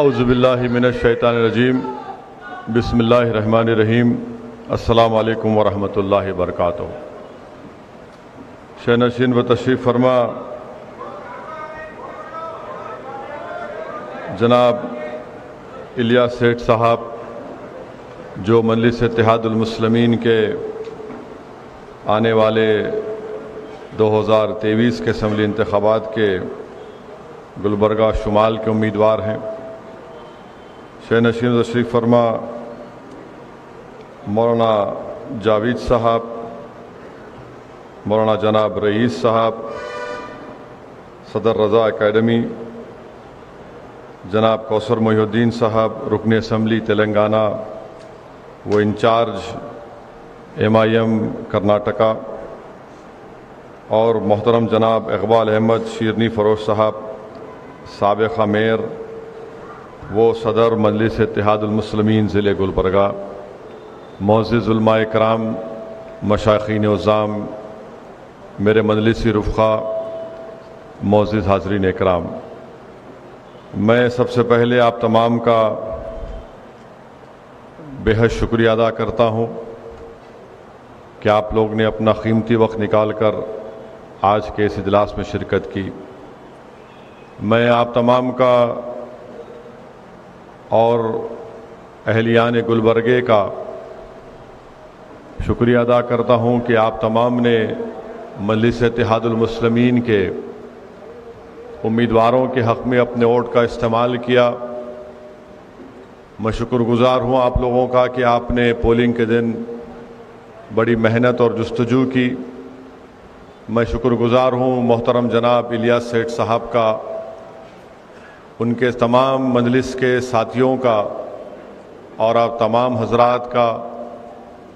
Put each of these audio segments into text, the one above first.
اعوذ باللہ من الشیطان الرجیم بسم اللہ الرحمن الرحیم السلام علیکم ورحمۃ اللہ وبرکاتہ۔ شہنشین و تشریف فرما جناب الیاس سیٹھ صاحب، جو مجلس اتحاد المسلمین کے آنے والے 2023 کے اسمبلی انتخابات کے گلبرگہ شمال کے امیدوار ہیں۔ شہنشین تشریف فرما مولانا جاوید صاحب، مولانا جناب رئیس صاحب، صدر رضا اکیڈمی جناب کوثر محی الدین صاحب، رکن اسمبلی تلنگانہ و انچارج MIM کرناٹکا، اور محترم جناب اقبال احمد شیرنی فروش صاحب، سابقہ میئر وہ صدر مجلس اتحاد المسلمین ضلع گلبرگہ، معزز علماء کرام، مشائخین عظام، میرے مجلسی رفقا، معزز حاضرین اکرام، میں سب سے پہلے آپ تمام کا بے حد شکریہ ادا کرتا ہوں کہ آپ لوگ نے اپنا قیمتی وقت نکال کر آج کے اس اجلاس میں شرکت کی۔ میں آپ تمام کا اور اہلیان گلبرگے کا شکریہ ادا کرتا ہوں کہ آپ تمام نے مجلس اتحاد المسلمین کے امیدواروں کے حق میں اپنے ووٹ کا استعمال کیا۔ میں شکر گزار ہوں آپ لوگوں کا کہ آپ نے پولنگ کے دن بڑی محنت اور جستجو کی۔ میں شکر گزار ہوں محترم جناب الیاس سیٹھ صاحب کا، ان کے تمام مجلس کے ساتھیوں کا اور آپ تمام حضرات کا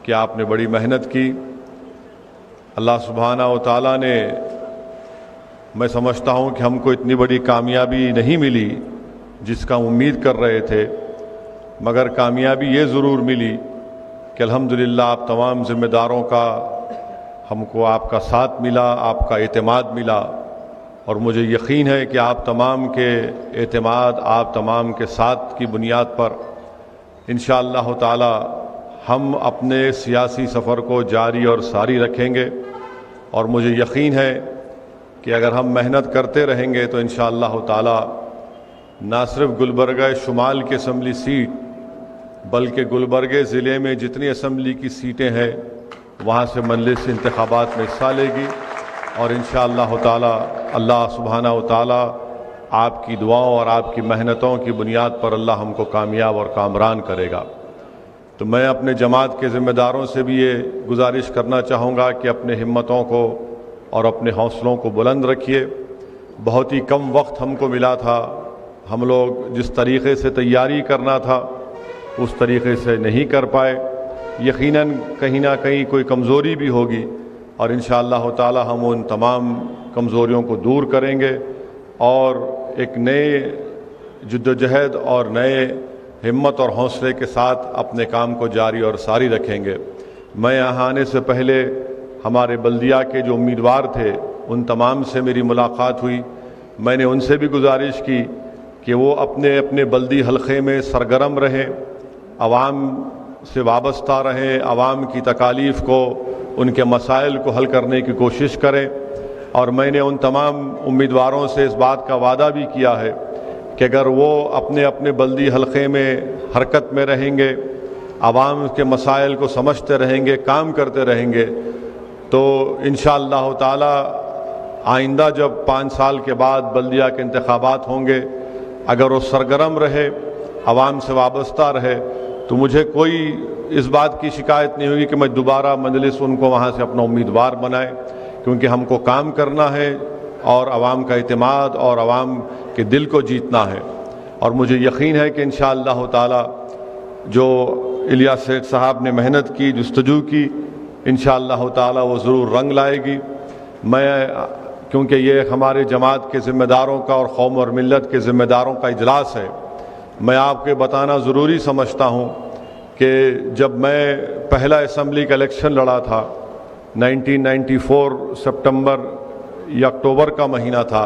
کہ آپ نے بڑی محنت کی۔ اللہ سبحانہ و تعالیٰ نے، میں سمجھتا ہوں کہ ہم کو اتنی بڑی کامیابی نہیں ملی جس کا امید کر رہے تھے، مگر کامیابی یہ ضرور ملی کہ الحمدللہ آپ تمام ذمہ داروں کا ہم کو آپ کا ساتھ ملا، آپ کا اعتماد ملا، اور مجھے یقین ہے کہ آپ تمام کے اعتماد، آپ تمام کے ساتھ کی بنیاد پر انشاءاللہ تعالی ہم اپنے سیاسی سفر کو جاری اور ساری رکھیں گے، اور مجھے یقین ہے کہ اگر ہم محنت کرتے رہیں گے تو انشاءاللہ تعالی نہ صرف گلبرگہ شمال کی اسمبلی سیٹ بلکہ گلبرگہ ضلع میں جتنی اسمبلی کی سیٹیں ہیں وہاں سے مجلس انتخابات میں حصہ لے گی، اور انشاءاللہ تعالی اللہ سبحانہ و تعالی آپ کی دعاؤں اور آپ کی محنتوں کی بنیاد پر اللہ ہم کو کامیاب اور کامران کرے گا۔ تو میں اپنے جماعت کے ذمہ داروں سے بھی یہ گزارش کرنا چاہوں گا کہ اپنے ہمتوں کو اور اپنے حوصلوں کو بلند رکھیے۔ بہت ہی کم وقت ہم کو ملا تھا، ہم لوگ جس طریقے سے تیاری کرنا تھا اس طریقے سے نہیں کر پائے۔ یقیناً کہیں نہ کہیں کوئی کمزوری بھی ہوگی، اور انشاءاللہ تعالی ہم ان تمام کمزوریوں کو دور کریں گے اور ایک نئے جدوجہد اور نئے ہمت اور حوصلے کے ساتھ اپنے کام کو جاری اور ساری رکھیں گے۔ میں یہاں آنے سے پہلے ہمارے بلدیہ کے جو امیدوار تھے ان تمام سے میری ملاقات ہوئی۔ میں نے ان سے بھی گزارش کی کہ وہ اپنے اپنے بلدی حلقے میں سرگرم رہیں، عوام سے وابستہ رہیں، عوام کی تکالیف کو، ان کے مسائل کو حل کرنے کی کوشش کریں، اور میں نے ان تمام امیدواروں سے اس بات کا وعدہ بھی کیا ہے کہ اگر وہ اپنے اپنے بلدی حلقے میں حرکت میں رہیں گے، عوام کے مسائل کو سمجھتے رہیں گے، کام کرتے رہیں گے، تو انشاءاللہ تعالی آئندہ جب 5 سال کے بعد بلدیہ کے انتخابات ہوں گے، اگر وہ سرگرم رہے، عوام سے وابستہ رہے، تو مجھے کوئی اس بات کی شکایت نہیں ہوگی کہ میں دوبارہ مجلس ان کو وہاں سے اپنا امیدوار بنائے، کیونکہ ہم کو کام کرنا ہے اور عوام کا اعتماد اور عوام کے دل کو جیتنا ہے۔ اور مجھے یقین ہے کہ انشاءاللہ تعالی جو الیاس سیٹھ صاحب نے محنت کی، جستجو کی، انشاءاللہ تعالی وہ ضرور رنگ لائے گی۔ میں کیونکہ یہ ہمارے جماعت کے ذمہ داروں کا اور قوم اور ملت کے ذمہ داروں کا اجلاس ہے، میں آپ کے بتانا ضروری سمجھتا ہوں کہ جب میں پہلا اسمبلی کا الیکشن لڑا تھا 1994 سپٹمبر یا اکتوبر کا مہینہ تھا،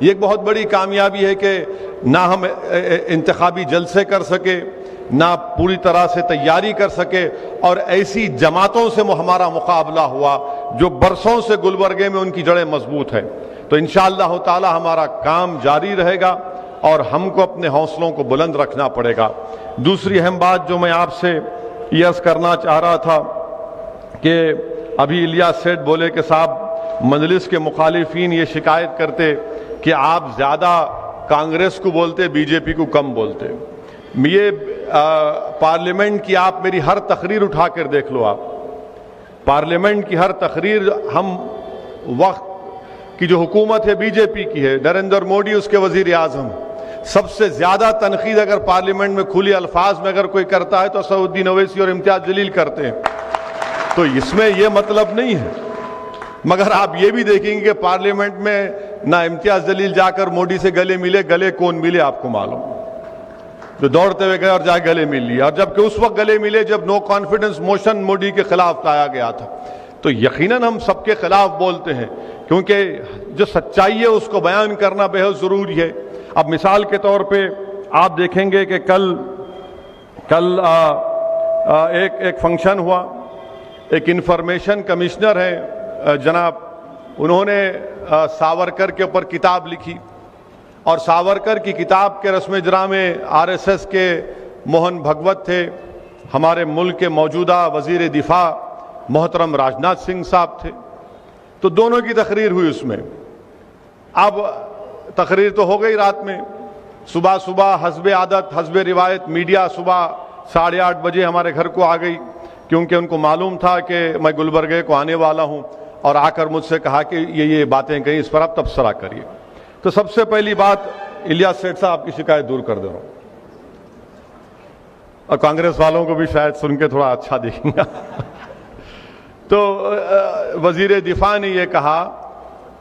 یہ ایک بہت بڑی کامیابی ہے کہ نہ ہم انتخابی جلسے کر سکے، نہ پوری طرح سے تیاری کر سکے، اور ایسی جماعتوں سے ہمارا مقابلہ ہوا جو برسوں سے گلبرگے میں ان کی جڑیں مضبوط ہیں۔ تو انشاءاللہ تعالی ہمارا کام جاری رہے گا اور ہم کو اپنے حوصلوں کو بلند رکھنا پڑے گا۔ دوسری اہم بات جو میں آپ سے یہ عرض کرنا چاہ رہا تھا کہ ابھی الیاس سیٹھ بولے کہ صاحب مجلس کے مخالفین یہ شکایت کرتے کہ آپ زیادہ کانگریس کو بولتے، بی جے پی کو کم بولتے۔ یہ پارلیمنٹ کی آپ میری ہر تقریر اٹھا کر دیکھ لو، آپ پارلیمنٹ کی ہر تقریر، ہم وقت کی جو حکومت ہے بی جے پی کی ہے، نریندر مودی اس کے وزیر اعظم، سب سے زیادہ تنقید اگر پارلیمنٹ میں کھلی الفاظ میں اگر کوئی کرتا ہے تو اسد الدین اویسی اور امتیاز جلیل کرتے ہیں۔ تو اس میں یہ مطلب نہیں ہے، مگر آپ یہ بھی دیکھیں گے کہ پارلیمنٹ میں نہ امتیاز جلیل جا کر مودی سے گلے ملے، گلے کون ملے آپ کو معلوم، جو دوڑتے ہوئے گئے اور جا گلے مل لیا، اور جبکہ اس وقت گلے ملے جب نو کانفیڈنس موشن مودی کے خلاف لایا گیا تھا۔ تو یقیناً ہم سب کے خلاف بولتے ہیں، کیونکہ جو سچائی ہے اس کو بیان کرنا بے حد ضروری ہے۔ اب مثال کے طور پہ آپ دیکھیں گے کہ کل ایک فنکشن ہوا، ایک انفارمیشن کمشنر ہے جناب، انہوں نے ساورکر کے اوپر کتاب لکھی، اور ساورکر کی کتاب کے رسم اجرا میں آر ایس ایس کے موہن بھگوت تھے، ہمارے ملک کے موجودہ وزیر دفاع محترم راجناتھ سنگھ صاحب تھے، تو دونوں کی تقریر ہوئی اس میں۔ اب تقریر تو ہو گئی رات میں، صبح حسب عادت حسب روایت میڈیا صبح 8:30 بجے ہمارے گھر کو آ گئی، کیونکہ ان کو معلوم تھا کہ میں گلبرگے کو آنے والا ہوں، اور آ کر مجھ سے کہا کہ یہ باتیں کہیں، اس پر آپ تبصرہ کریے۔ تو سب سے پہلی بات الیاس سیٹھ صاحب کی شکایت دور کر دے رہا ہوں، اور کانگریس والوں کو بھی شاید سن کے تھوڑا اچھا دیکھیں گا۔ تو وزیر دفاع نے یہ کہا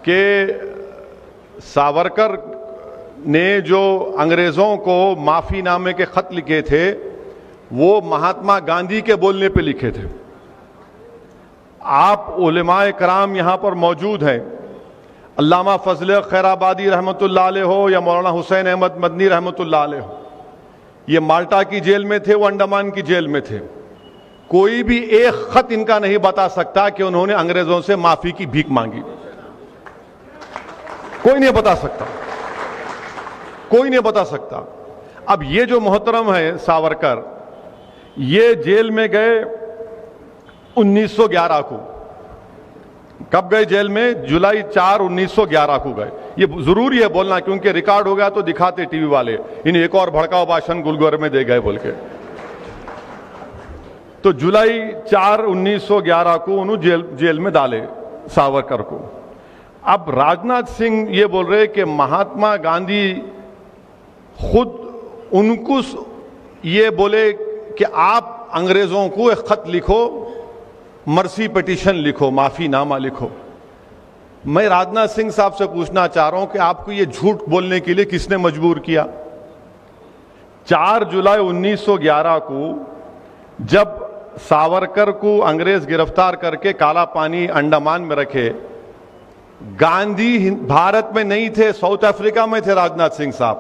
کہ ساورکر نے جو انگریزوں کو معافی نامے کے خط لکھے تھے وہ مہاتما گاندھی کے بولنے پہ لکھے تھے۔ آپ علماء کرام یہاں پر موجود ہیں، علامہ فضل خیر آبادی رحمۃ اللہ علیہ ہو یا مولانا حسین احمد مدنی رحمۃ اللہ علیہ ہو، یہ مالٹا کی جیل میں تھے، وہ انڈمان کی جیل میں تھے، کوئی بھی ایک خط ان کا نہیں بتا سکتا کہ انہوں نے انگریزوں سے معافی کی بھیک مانگی، کوئی نہیں بتا سکتا، کوئی نہیں بتا سکتا۔ اب یہ جو محترم ہے ساورکر، یہ جیل میں گئے 1911 کو۔ کب گئے جیل میں؟ جولائی 4 1911 کو گئے۔ یہ ضروری ہے بولنا کیونکہ ریکارڈ ہو گیا تو دکھاتے ٹی وی والے، انہیں ایک اور بھڑکاؤ بھاشن گلبرگہ میں دے گئے بول کے۔ تو جولائی 4 1911 کو انہوں جیل میں ڈالے ساورکر کو۔ اب راجناتھ سنگھ یہ بول رہے کہ مہاتما گاندھی خود ان کو یہ بولے کہ آپ انگریزوں کو ایک خط لکھو، مرسی پٹیشن لکھو، معافی نامہ لکھو۔ میں راجناتھ سنگھ صاحب سے پوچھنا چاہ رہا ہوں کہ آپ کو یہ جھوٹ بولنے کے لیے کس نے مجبور کیا؟ 4 جولائی 1911 کو جب ساورکر کو انگریز گرفتار کر کے کالا پانی انڈمان میں رکھے، گاندھی بھارت میں نہیں تھے، ساؤتھ افریقہ میں تھے راجناتھ سنگھ صاحب۔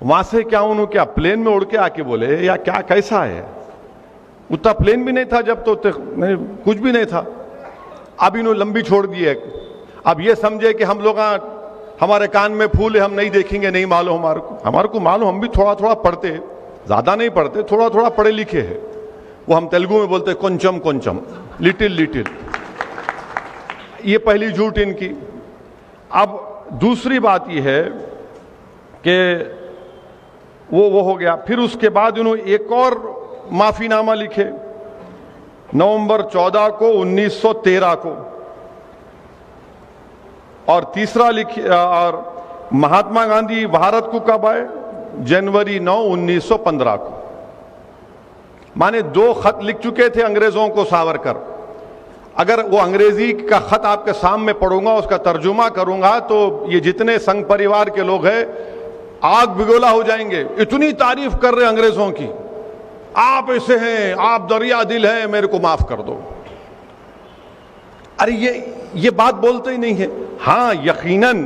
وہاں سے کیا انہوں کیا پلین میں اڑ کے آ کے بولے یا کیا کیسا ہے؟ اتنا پلین بھی نہیں تھا جب، تو کچھ بھی نہیں تھا۔ اب انہوں لمبی چھوڑ دی ہے۔ اب یہ سمجھے کہ ہم لوگ ہمارے کان میں پھول ہے، ہم نہیں دیکھیں گے، نہیں معلوم ہمارے کو معلوم، ہم بھی تھوڑا تھوڑا پڑھتے ہیں، زیادہ نہیں پڑھتے، تھوڑا تھوڑا پڑھے لکھے ہیں۔ وہ ہم تیلگو میں بولتے کنچم کنچم، لٹل لٹل۔ یہ پہلی جھوٹ ان کی۔ اب دوسری بات یہ ہے کہ وہ ہو گیا، پھر اس کے بعد انہوں ایک اور معافی نامہ لکھے نومبر 14 کو 1913 کو، اور تیسرا لکھے، اور مہاتما گاندھی بھارت کو کب آئے؟ جنوری 9 1915 کو۔ مانے 2 خط لکھ چکے تھے انگریزوں کو ساورکر۔ اگر وہ انگریزی کا خط آپ کے سامنے پڑھوں گا، اس کا ترجمہ کروں گا، تو یہ جتنے سنگھ پریوار کے لوگ ہیں آگ بگولا ہو جائیں گے، اتنی تعریف کر رہے انگریزوں کی، آپ ایسے ہیں، آپ دریا دل ہیں، میرے کو معاف کر دو۔ ارے یہ بات بولتے ہی نہیں ہے۔ ہاں یقیناً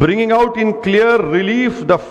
bringing out in clear relief the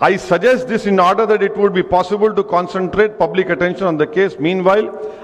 I suggest this in order that it would be possible to concentrate public attention on the case meanwhile।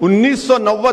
1990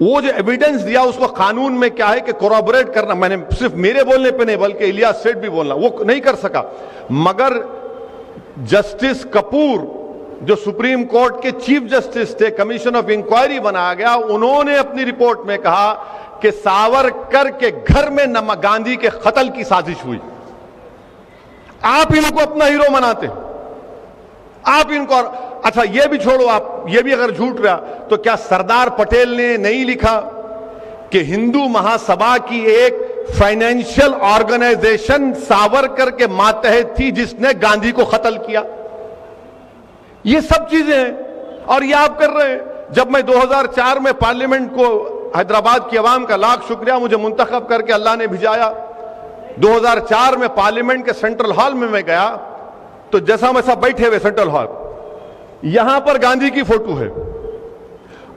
وہ جو ایویڈنس دیا اس کو قانون میں کیا ہے کہ کوروبریٹ کرنا، میں نے صرف میرے بولنے پہ نہیں بلکہ الیاس سیٹھ بھی بولنا، وہ نہیں کر سکا، مگر جسٹس کپور جو سپریم کورٹ کے چیف جسٹس تھے، کمیشن آف انکوائری بنایا گیا، انہوں نے اپنی رپورٹ میں کہا کہ ساورکر کے گھر میں گاندھی کے قتل کی سازش ہوئی۔ آپ ان کو اپنا ہیرو مناتے، آپ ان کو، اچھا یہ بھی چھوڑو، آپ یہ بھی اگر جھوٹ رہا تو کیا سردار پٹیل نے نہیں لکھا کہ ہندو مہا سبھا کی ایک فائنینشیل آرگنائزیشن ساورکر کے ماتحت تھی جس نے گاندھی کو قتل کیا؟ یہ سب چیزیں ہیں اور یہ آپ کر رہے ہیں۔ جب میں 2004 میں پارلیمنٹ کو، حیدرآباد کی عوام کا لاکھ شکریہ، مجھے منتخب کر کے اللہ نے بھجایا، 2004 میں پارلیمنٹ کے سینٹرل ہال میں گیا تو جیسا میں سب بیٹھے ہوئے سینٹرل ہال، یہاں پر گاندھی کی فوٹو ہے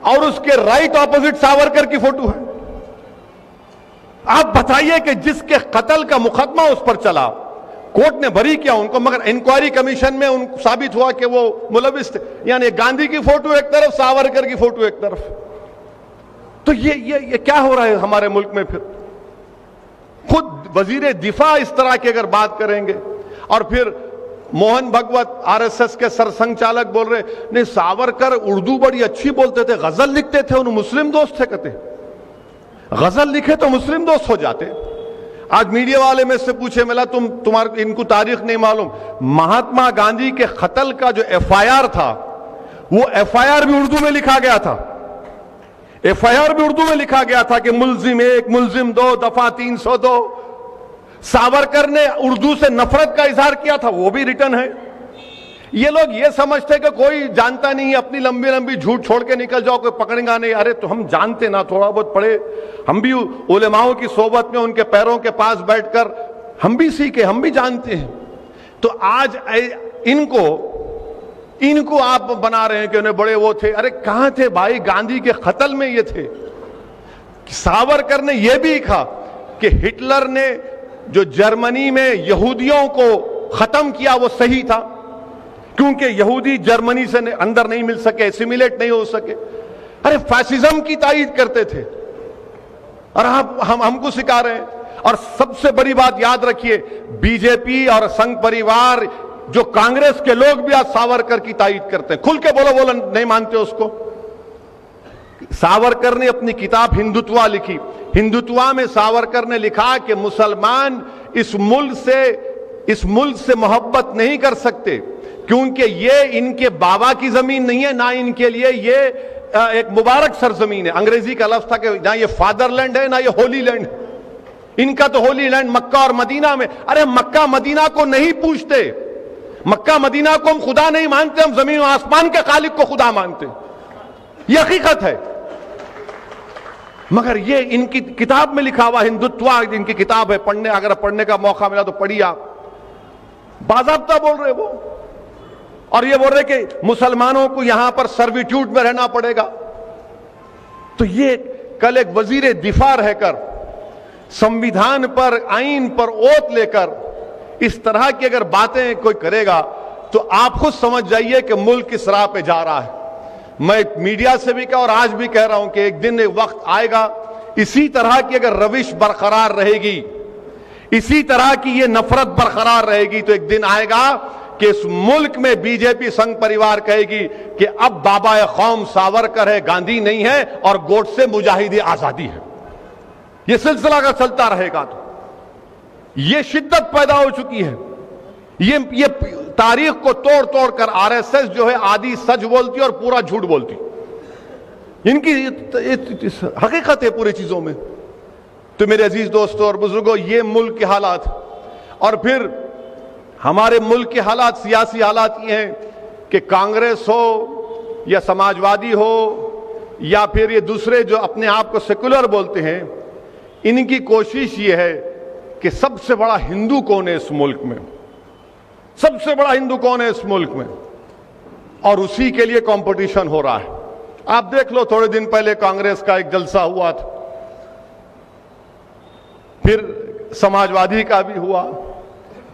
اور اس کے رائٹ اپوزٹ ساورکر کی فوٹو ہے۔ آپ بتائیے کہ جس کے قتل کا مقدمہ اس پر چلا، کورٹ نے بری کیا ان کو، مگر انکوائری کمیشن میں ان کو ثابت ہوا کہ وہ ملوث تھے، یعنی گاندھی کی فوٹو ایک طرف، ساورکر کی فوٹو ایک طرف۔ تو یہ کیا ہو رہا ہے ہمارے ملک میں؟ پھر خود وزیر دفاع اس طرح کی اگر بات کریں گے، اور پھر Mohan Bhagwat R S S کے سرسنگ چالک بول رہے نہیں ساورکر اردو بڑی اچھی بولتے تھے، غزل لکھتے تھے، انہوں مسلم دوست تھے، کہتے غزل لکھے تو مسلم دوست ہو جاتے۔ آج میڈیا والے میں سے پوچھے ملا تمہارے ان کو تاریخ نہیں معلوم، مہاتما گاندھی کے قتل کا جو ایف آئی آر تھا وہ ایف آئی آر بھی اردو میں لکھا گیا تھا، ایف آئی آر بھی اردو میں لکھا گیا تھا کہ ملزم 1 ملزم 2 دفعہ 302۔ ساورکر نے اردو سے نفرت کا اظہار کیا تھا، وہ بھی ریٹن ہے۔ یہ لوگ یہ سمجھتے کہ کوئی جانتا نہیں، اپنی لمبی لمبی جھوٹ چھوڑ کے نکل جاؤ، کوئی پکڑیں گا نہیں۔ ارے تو ہم جانتے نا، تھوڑا بہت پڑھے، ہم بھی علماؤں کی صحبت میں ان کے پیروں کے پاس بیٹھ کر ہم بھی سیکھے، ہم بھی جانتے ہیں۔ تو آج ان کو آپ بنا رہے ہیں کہ انہیں بڑے وہ تھے، ارے کہاں تھے بھائی؟ گاندھی کے قتل میں یہ تھے۔ ساورکر نے یہ بھی کہا کہ ہٹلر نے جو جرمنی میں یہودیوں کو ختم کیا وہ صحیح تھا، کیونکہ یہودی جرمنی سے اندر نہیں مل سکے، اسیمیلیٹ نہیں ہو سکے۔ ارے فیشزم کی تائید کرتے تھے اور ہم کو سکھا رہے ہیں۔ اور سب سے بڑی بات یاد رکھیے، بی جے پی اور سنگھ پریوار، جو کانگریس کے لوگ بھی آج ساورکر کی تائید کرتے ہیں۔ کھل کے بولو نہیں مانتے اس کو۔ ساورکر نے اپنی کتاب ہندوتوا لکھی، ہندوتوا میں ساورکر نے لکھا کہ مسلمان اس ملک سے محبت نہیں کر سکتے کیونکہ یہ ان کے بابا کی زمین نہیں ہے، نہ ان کے لیے یہ ایک مبارک سرزمین ہے۔ انگریزی کا لفظ تھا کہ نہ یہ فادر لینڈ ہے نہ یہ ہولی لینڈ ہے، ان کا تو ہولی لینڈ مکہ اور مدینہ میں۔ ارے مکہ مدینہ کو نہیں پوچھتے، مکہ مدینہ کو ہم خدا نہیں مانتے، ہم زمین و آسمان کے خالق کو خدا مانتے، یہ حقیقت ہے۔ مگر یہ ان کی کتاب میں لکھا ہوا، ہندوتوا ان کی کتاب ہے، اگر پڑھنے کا موقع ملا تو پڑھیے آپ۔ باضابطہ بول رہے وہ، اور یہ بول رہے کہ مسلمانوں کو یہاں پر سرویٹیوڈ میں رہنا پڑے گا۔ تو یہ کل ایک وزیر دفاع رہ کر، سمویدھان پر، آئین پر اوت لے کر اس طرح کی اگر باتیں کوئی کرے گا تو آپ خود سمجھ جائیے کہ ملک کس راہ پہ جا رہا ہے۔ میں میڈیا سے بھی کہا اور آج بھی کہہ رہا ہوں کہ ایک دن ایک وقت آئے گا، اسی طرح کی اگر روش برقرار رہے گی، اسی طرح کی یہ نفرت برقرار رہے گی، تو ایک دن آئے گا کہ اس ملک میں بی جے پی سنگھ پریوار کہے گی کہ اب بابا قوم ساورکر ہے، گاندھی نہیں ہے، اور گوڈسے مجاہد آزادی ہے۔ یہ سلسلہ اگر چلتا رہے گا تو یہ شدت پیدا ہو چکی ہے۔ یہ تاریخ کو توڑ توڑ کر آر ایس ایس جو ہے آدھی سچ بولتی اور پورا جھوٹ بولتی، ان کی حقیقت ہے پوری چیزوں میں۔ تو میرے عزیز دوستوں اور بزرگوں، یہ ملک کے حالات، اور پھر ہمارے ملک کے حالات، سیاسی حالات یہ ہیں کہ کانگریس ہو یا سماجوادی ہو یا پھر یہ دوسرے جو اپنے آپ کو سیکولر بولتے ہیں، ان کی کوشش یہ ہے کہ سب سے بڑا ہندو کون ہے اس ملک میں، سب سے بڑا ہندو کون ہے اس ملک میں، اور اسی کے لیے کمپٹیشن ہو رہا ہے۔ آپ دیکھ لو، تھوڑے دن پہلے کانگریس کا ایک جلسہ ہوا تھا، پھر سماجوادی کا بھی ہوا۔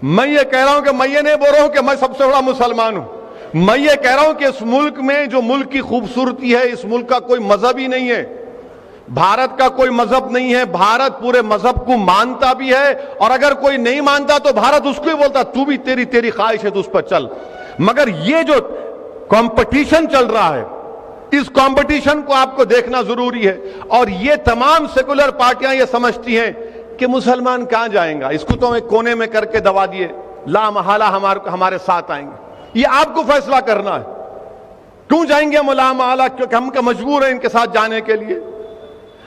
میں یہ کہہ رہا ہوں کہ میں یہ نہیں بول رہا ہوں کہ میں سب سے بڑا مسلمان ہوں، میں یہ کہہ رہا ہوں کہ اس ملک میں جو ملک کی خوبصورتی ہے، اس ملک کا کوئی مذہب ہی نہیں ہے، بھارت کا کوئی مذہب نہیں ہے, بھارت پورے مذہب کو مانتا بھی ہے, اور اگر کوئی نہیں مانتا تو بھارت اس کو ہی بولتا تو بھی تیری خواہش ہے تو اس پر چل. مگر یہ جو کمپٹیشن چل رہا ہے, اس کمپٹیشن کو آپ کو دیکھنا ضروری ہے. اور یہ تمام سیکولر پارٹیاں یہ سمجھتی ہیں کہ مسلمان کہاں جائیں گا, اس کو تو ایک کونے میں کر کے دبا دیے, لا محالہ ہمارے ساتھ آئیں گے. یہ آپ کو فیصلہ کرنا ہے, کیوں جائیں گے ہم لا محالہ, کیونکہ ہم کا مجبور ہیں ان کے ساتھ جانے کے لیے.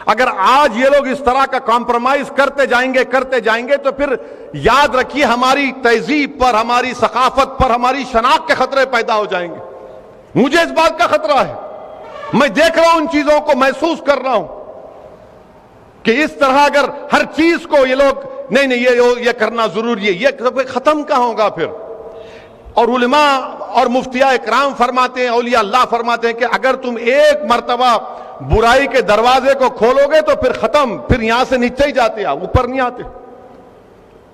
اگر آج یہ لوگ اس طرح کا کمپرومائز کرتے جائیں گے تو پھر یاد رکھیے ہماری تہذیب پر, ہماری ثقافت پر, ہماری شناخت کے خطرے پیدا ہو جائیں گے. مجھے اس بات کا خطرہ ہے, میں دیکھ رہا ہوں ان چیزوں کو, محسوس کر رہا ہوں کہ اس طرح اگر ہر چیز کو یہ لوگ نہیں یہ کرنا ضروری ہے, یہ ختم کہاں ہوگا پھر. اور علماء اور مفتیاء اکرام فرماتے ہیں, اولیاء اللہ فرماتے ہیں کہ اگر تم ایک مرتبہ برائی کے دروازے کو کھولو گے تو پھر ختم, پھر یہاں سے نیچے ہی جاتے, آپ اوپر نہیں آتے.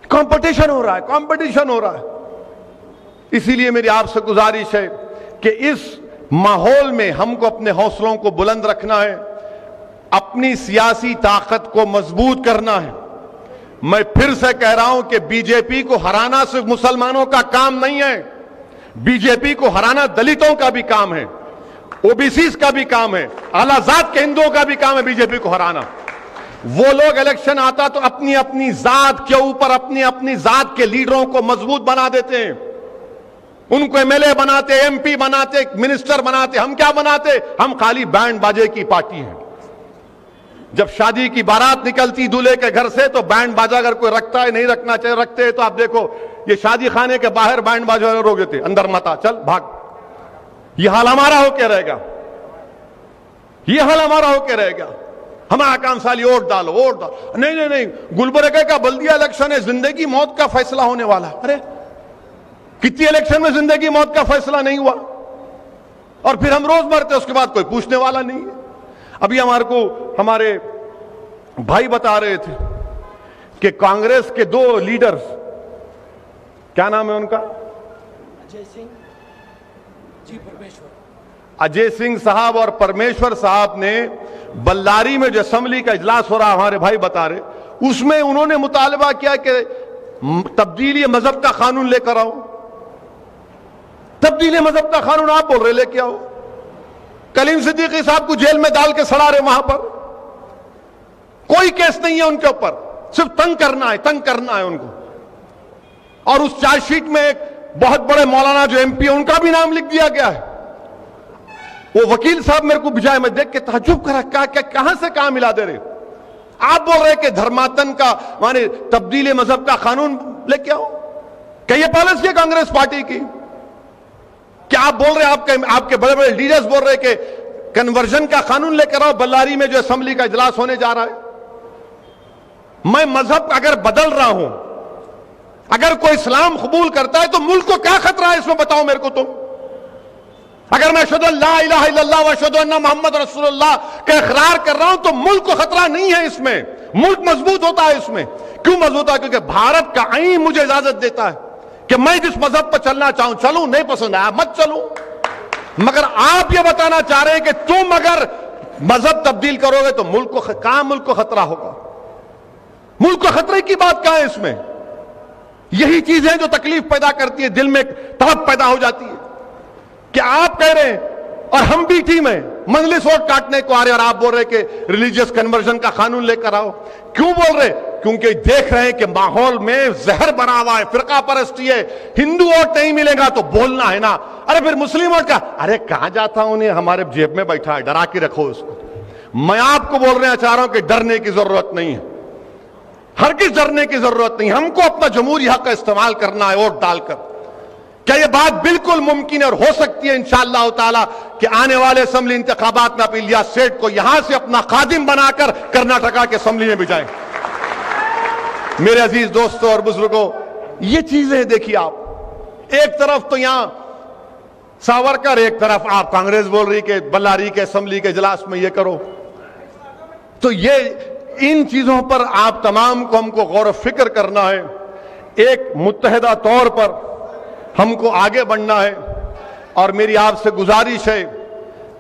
کمپٹیشن ہو رہا ہے. اسی لیے میری آپ سے گزارش ہے کہ اس ماحول میں ہم کو اپنے حوصلوں کو بلند رکھنا ہے, اپنی سیاسی طاقت کو مضبوط کرنا ہے. میں پھر سے کہہ رہا ہوں کہ بی جے پی کو ہرانا صرف مسلمانوں کا کام نہیں ہے, بی جے پی کو ہرانا دلتوں کا بھی کام ہے, او بی سیز کا بھی کام ہے, اعلیٰ ذات کے ہندوؤں کا بھی کام ہے بی جے پی کو ہرانا. وہ لوگ الیکشن آتا تو اپنی اپنی ذات کے اوپر اپنی اپنی ذات کے لیڈروں کو مضبوط بنا دیتے ہیں, ان کو ایم ایل اے بناتے, ایم پی بناتے, منسٹر بناتے. ہم کیا بناتے؟ ہم خالی بینڈ باجے کی پارٹی ہیں. جب شادی کی بارات نکلتی دولہے کے گھر سے تو بینڈ باجا اگر کوئی رکھتا ہے, نہیں رکھنا چاہے رکھتے ہیں, تو آپ دیکھو یہ شادی خانے کے باہر بینڈ باجا روک دیتے, اندر مت آ, چل بھاگ. یہ حال ہمارا ہو کے رہے گا, یہ حال ہمارا ہو کے رہے گا. ہمارا کام سالی ووٹ ڈالو, ووٹ ڈالو. نہیں, گلبرگہ کا بلدیہ الیکشن ہے, زندگی موت کا فیصلہ ہونے والا. ارے کتنی الیکشن میں زندگی موت کا فیصلہ نہیں ہوا, اور پھر ہم روز مرتے, اس کے بعد کوئی پوچھنے والا نہیں ہے. ابھی ہمارے بھائی بتا رہے تھے کہ کانگریس کے 2 لیڈرز, کیا نام ہے ان کا, اجے سنگھ صاحب اور پرمیشور صاحب نے بلاری میں جو اسمبلی کا اجلاس ہو رہا, ہمارے بھائی بتا رہے, اس میں انہوں نے مطالبہ کیا کہ تبدیلی مذہب کا قانون لے کر آؤ. تبدیلی مذہب کا قانون آپ بول رہے لے کے آؤ. کلیم صدیقی صاحب کو جیل میں ڈال کے سڑا رہے, وہاں پر کوئی کیس نہیں ہے ان کے اوپر, صرف تنگ کرنا ہے ان کو. اور اس چارج شیٹ میں ایک بہت بڑے مولانا جو ایم پی ہے ان کا بھی نام لکھ دیا گیا ہے. وہ وکیل صاحب میرے کو بھیجائے, میں دیکھ کے تعجب کرا, کہاں سے کہاں ملا دے رہے. آپ بول رہے کہ دھرماتن کا مانے تبدیلی مذہب کا قانون لے کے آؤ, کہ یہ پالیسی ہے کانگریس پارٹی کی. کیا آپ بول رہے, آپ کے بڑے بڑے لیڈرز بول رہے کہ کنورژن کا قانون لے کر آؤ بلاری میں جو اسمبلی کا اجلاس ہونے جا رہا ہے. میں مذہب اگر بدل رہا ہوں, اگر کوئی اسلام قبول کرتا ہے تو ملک کو کیا خطرہ ہے اس میں بتاؤ میرے کو تم. اگر میں اشہدو ان لا الہ الا اللہ و اشہدو ان محمد رسول اللہ کا اقرار کر رہا ہوں تو ملک کو خطرہ نہیں ہے اس میں, ملک مضبوط ہوتا ہے اس میں. کیوں مضبوط ہے؟ کیونکہ بھارت کا آئین مجھے اجازت دیتا ہے کہ میں جس مذہب پر چلنا چاہوں چلوں, نہیں پسند آیا مت چلوں. مگر آپ یہ بتانا چاہ رہے ہیں کہ تم اگر مذہب تبدیل کرو گے تو ملک کو خطرہ ہوگا. ملک کو خطرے کی بات کہاں ہے اس میں؟ یہی چیزیں جو تکلیف پیدا کرتی ہے, دل میں تڑپ پیدا ہو جاتی ہے کہ آپ کہہ رہے ہیں اور ہم بھی ٹیم ہیں, مجلس ووٹ کاٹنے کو آ رہے, اور آپ بول رہے کہ ریلیجیس کنورژن کا قانون لے کر آؤ. کیوں بول رہے؟ کیونکہ دیکھ رہے ہیں کہ ماحول میں زہر بنا ہوا ہے, فرقہ پرستی ہے, ہندو ووٹ نہیں ملے گا تو بولنا ہے نا. ارے پھر مسلم ووٹ کا, ارے کہاں جاتا ہوں, انہیں ہمارے جیب میں بیٹھا ہے, ڈرا کے رکھو اس کو. میں آپ کو بول رہے چاہ رہا ہوں کہ ڈرنے کی ضرورت نہیں ہے, ہرگز ڈرنے کی ضرورت نہیں. ہم کو اپنا جمہوری حق کا استعمال کرنا ہے ووٹ ڈال کر. کیا یہ بات بالکل ممکن ہے اور ہو سکتی ہے انشاءاللہ تعالی کہ آنے والے اسمبلی انتخابات میں اپنی الیاس سیٹھ کو یہاں سے اپنا خادم بنا کر کرناٹکا کے اسمبلی میں بھیجائیں؟ میرے عزیز دوستوں اور بزرگوں, یہ چیزیں دیکھیے آپ, ایک طرف تو یہاں ساورکر, ایک طرف آپ کانگریس بول رہی کہ بلاری کے اسمبلی کے اجلاس میں یہ کرو. تو یہ ان چیزوں پر آپ تمام کو ہم کو غور و فکر کرنا ہے. ایک متحدہ طور پر ہم کو آگے بڑھنا ہے, اور میری آپ سے گزارش ہے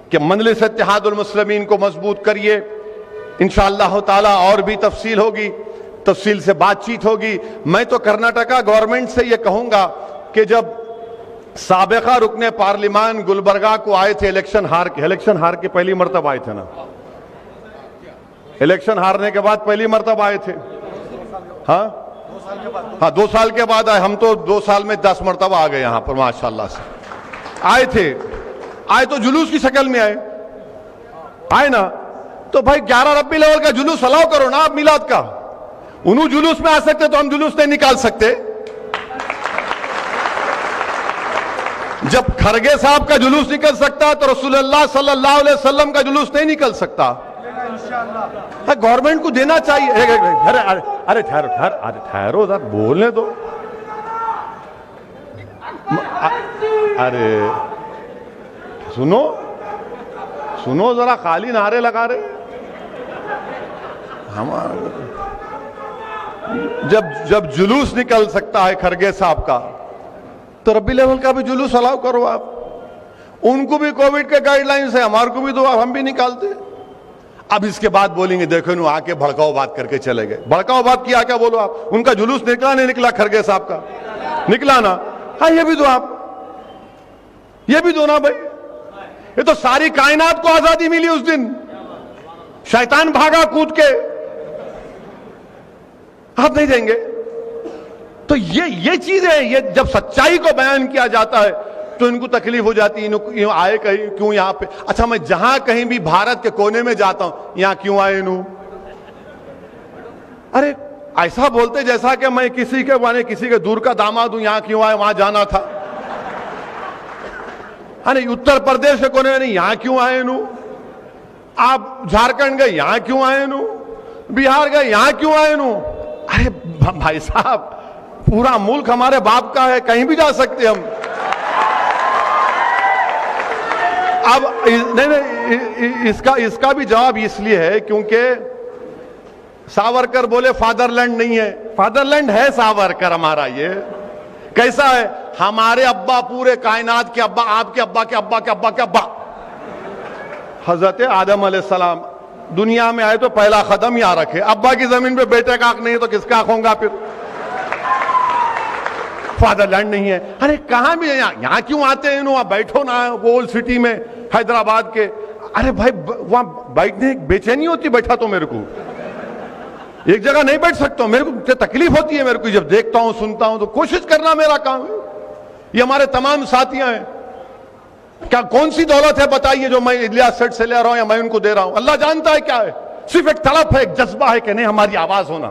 کہ مجلس اتحاد المسلمین کو مضبوط کریے, انشاءاللہ تعالی اور بھی تفصیل ہوگی، تفصیل سے بات چیت ہوگی۔ میں تو کرناٹکا گورنمنٹ سے یہ کہوں گا کہ جب سابقہ رکن پارلیمان گلبرگہ کو آئے تھے الیکشن ہار کے پہلی مرتبہ آئے تھے نا، الیکشن ہارنے کے بعد پہلی مرتبہ آئے تھے، ہاں 2 سال کے بعد آئے۔ ہم تو 2 سال میں 10 مرتبہ آ گئے یہاں پر ماشاءاللہ سے۔ آئے تو جلوس کی شکل میں آئے نا، تو بھائی 11 ربیع الاول کا جلوس الاؤ کرو نا آپ میلاد کا۔ انہوں جلوس میں آ سکتے تو ہم جلوس نہیں نکال سکتے؟ جب کھرگے صاحب کا جلوس نکل سکتا تو رسول اللہ صلی اللہ علیہ وسلم کا جلوس نہیں نکل سکتا؟ گورنمنٹ کو دینا چاہیے۔ ارے ٹھہرو ذرا بولنے دو۔ ارے سنو ذرا، خالی نعرے لگا رہے۔ جب جلوس نکل سکتا ہے کھرگے صاحب کا تو ربیع الاول کا بھی جلوس الاؤ کرو آپ۔ ان کو بھی کووڈ کے گائیڈ لائنز ہے، ہمارے کو بھی تو ہم بھی نکالتے۔ اب اس کے بعد بولیں گے دیکھو انہوں آ کے بھڑکاؤ بات کر کے چلے گئے۔ بھڑکاؤ بات کیا کیا بولو آپ؟ ان کا جلوس نکلا نہیں نکلا؟ کھرگے صاحب کا نکلا نا؟ ہاں یہ بھی دو آپ، یہ بھی دو نا بھائی۔ یہ تو ساری کائنات کو آزادی ملی اس دن، شیطان بھاگا کود کے، آپ نہیں دیں گے؟ تو یہ چیزیں، یہ جب سچائی کو بیان کیا جاتا ہے تو ان کو تکلیف ہو جاتی ہے۔ آئے کیوں یہاں پہ؟ اچھا میں جہاں کہیں بھی بھارت کے کونے میں جاتا ہوں، یہاں کیوں آئے انہوں؟ ارے ایسا بولتے جیسا کہ میں کسی کے دور کا داماد ہوں، یہاں کیوں آئے؟ وہاں جانا تھا۔ ارے اتر پردیش کے کونے میں نہیں، یہاں کیوں آئے انہوں؟ آپ جھارکھنڈ گئے، یہاں کیوں آئے انہوں؟ بہار گئے، یہاں کیوں آئے انہوں؟ ارے بھائی صاحب پورا ملک ہمارے باپ کا ہے، کہیں بھی جا سکتے ہم۔ اب نہیں اس کا بھی جواب اس لیے ہے کیونکہ ساورکر بولے فادر لینڈ نہیں ہے، فادر لینڈ ہے ساورکر ہمارا۔ یہ کیسا ہے؟ ہمارے ابا پورے کائنات کے ابا، آپ کے ابا کے ابا کے ابا کے ابا حضرت آدم علیہ السلام دنیا میں آئے تو پہلا قدم یہاں رکھے۔ ابا کی زمین پہ بیٹے کا حق نہیں ہے تو کس کا حق ہوگا پھر؟ فادر لینڈ نہیں ہے۔ ارے کہاں بھی یہاں کیوں آتے ہیں انہوں؟ بیٹھو نا اولڈ سٹی میں حیدرآباد کے۔ ارے بھائی وہاں بیٹھنے بے چینی ہوتی، بیٹھا تو میرے کو ایک جگہ نہیں بیٹھ سکتا ہوں، میرے کو تکلیف ہوتی ہے، میرے کو جب دیکھتا ہوں سنتا ہوں تو کوشش کرنا میرا کام ہے۔ یہ ہمارے تمام ساتھیاں ہیں، کیا کون سی دولت ہے بتائیے جو میں الیاس سیٹ سے لے رہا ہوں یا میں ان کو دے رہا ہوں؟ اللہ جانتا ہے کیا ہے، صرف ایک طلب ہے، ایک جذبہ ہے کہ نہیں ہماری آواز ہونا،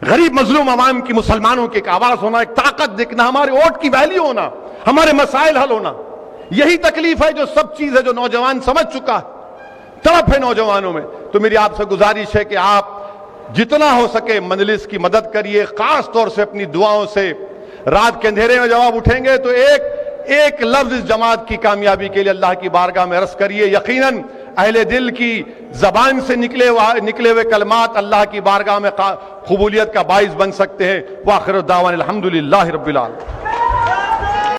غریب مظلوم عوام کی، مسلمانوں کی ایک آواز ہونا، ایک طاقت دیکھنا، ہمارے ووٹ کی ویلیو ہونا، ہمارے مسائل حل ہونا۔ یہی تکلیف ہے، جو سب چیز ہے جو نوجوان سمجھ چکا ہے، طرف ہے نوجوانوں میں۔ تو میری آپ سے گزارش ہے کہ آپ جتنا ہو سکے مجلس کی مدد کریے، خاص طور سے اپنی دعاؤں سے۔ رات کے اندھیرے میں جب آپ اٹھیں گے تو ایک لفظ اس جماعت کی کامیابی کے لیے اللہ کی بارگاہ میں عرض کریے۔ یقیناً اہل دل کی زبان سے نکلے ہوئے کلمات اللہ کی بارگاہ میں قبولیت کا باعث بن سکتے ہیں۔ وآخر الدعوانا الحمدللہ رب العالمین۔